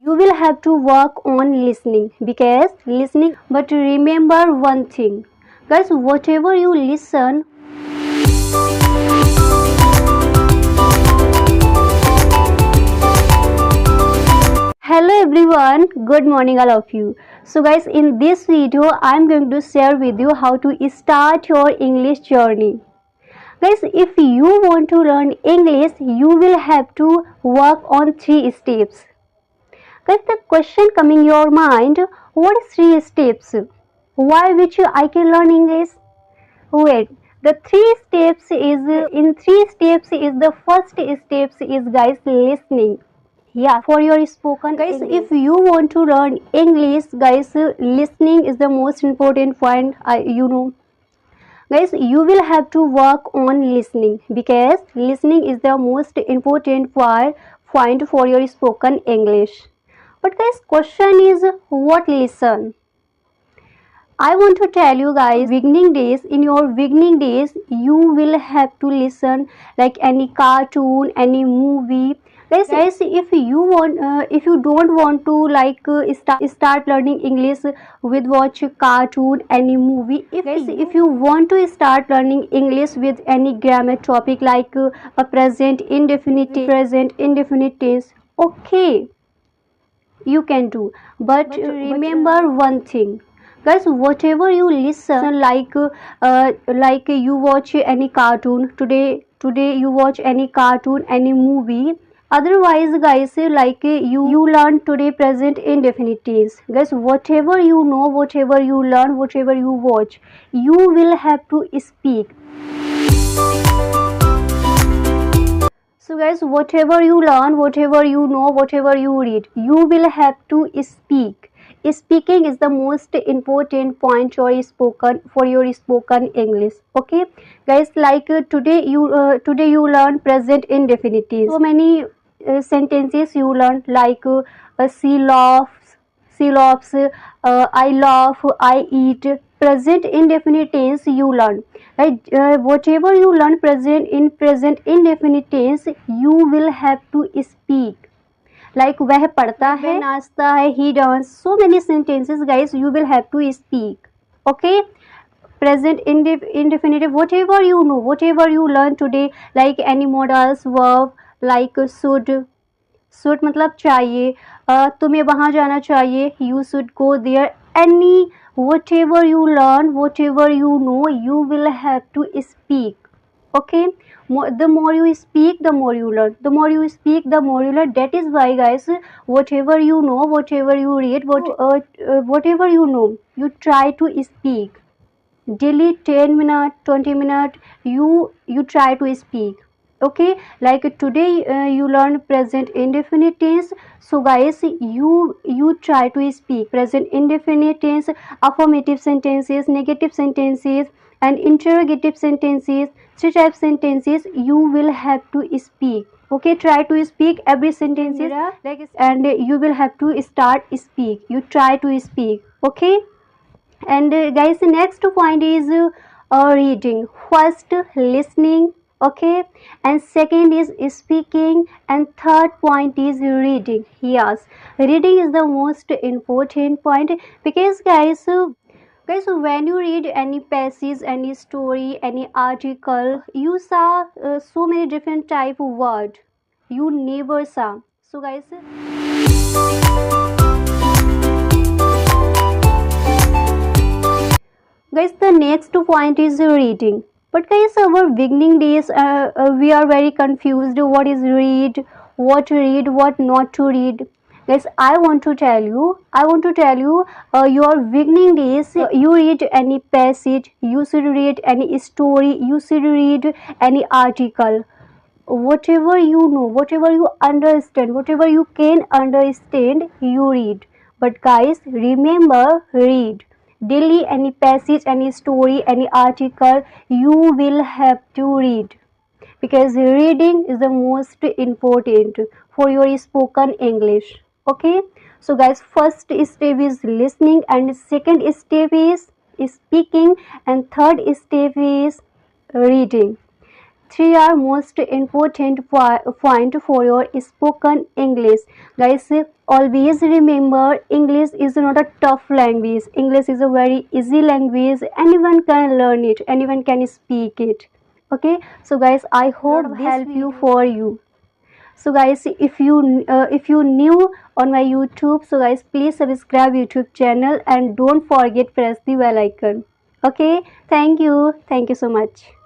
you will have to work on listening, because listening, but remember one thing, guys, whatever you listen. Hello everyone, good morning all of you. So guys, in this video I'm going to share with you how to start your English journey. Guys, if you want to learn English, you will have to work on 3 steps. Guys, the question coming your mind, what is 3 steps? Why which I can learn English? Wait, the 3 steps is, in 3 steps is, the first steps is guys listening. Yeah, for your spoken guys English. If you want to learn English, guys, listening is the most important point. Guys, you will have to work on listening, because listening is the most important point for your spoken English. But guys, question is, what listen? I want to tell you guys, in your beginning days, you will have to listen like any cartoon, any movie. Guys, if you don't want to start learning English with watch cartoon, any movie. If you want to start learning English with any grammar topic like a present indefinite tense, okay, you can do. But remember one thing, guys, whatever you listen, like you watch any cartoon today you watch any cartoon, any movie. Otherwise, guys, like you learn today present indefinite tense. Guys, whatever you know, whatever you learn, whatever you watch, you will have to speak. So guys, whatever you learn, whatever you know, whatever you read, you will have to speak. Speaking is the most important point for your spoken English. Okay, guys, like today you learn present indefinite tense. So many sentences you learn, like she laughs, I laugh, I eat. Present indefinite tense you learn, right? Whatever you learn present indefinite tense, you will have to speak. Like वह पढ़ता है, नाचता है, he dance. So many sentences, guys, you will have to speak. Okay, present indefinite, whatever you know, whatever you learn today, like any modals verb, like should मतलब चाहिए, तुम्हें वहाँ जाना चाहिए, you should go there. Any whatever you learn, whatever you know, you will have to speak. Okay, the more you speak, the more you learn. The more you speak, the more you learn. That is why, guys, whatever you know, whatever you read, whatever you know, you try to speak daily. 10 minutes, 20 minutes, you try to speak. Okay, like today you learn present indefinite tense. So guys, you try to speak present indefinite tense, affirmative sentences, negative sentences, and interrogative sentences. 3 type sentences you will have to speak. Okay, try to speak every sentence, and you will have to start speak. You try to speak. Okay, and guys, next point is reading. First, listening. Okay, and second is speaking, and third point is reading. Yes, reading is the most important point, because guys, when you read any passage, any story, any article, you saw so many different type of word you never saw. So guys, the next point is reading. But guys, our beginning days, we are very confused. What is read, what not to read. Guys, I want to tell you, your beginning days, you read any passage, you should read any story, you should read any article. Whatever you know, whatever you understand, whatever you can understand, you read. But guys, remember, read daily. Any passage, any story, any article, you will have to read, because reading is the most important for your spoken English. Okay, so guys, first step is listening, and second step is speaking, and third step is reading. three are most important point for your spoken English. Guys, always remember English is not a tough language. English is a very easy language. Anyone can learn it. Anyone can speak it. Okay, so guys, I hope this help you for you. So guys, if you new on my YouTube, so guys, please subscribe YouTube channel and don't forget press the bell icon. Okay, thank you so much.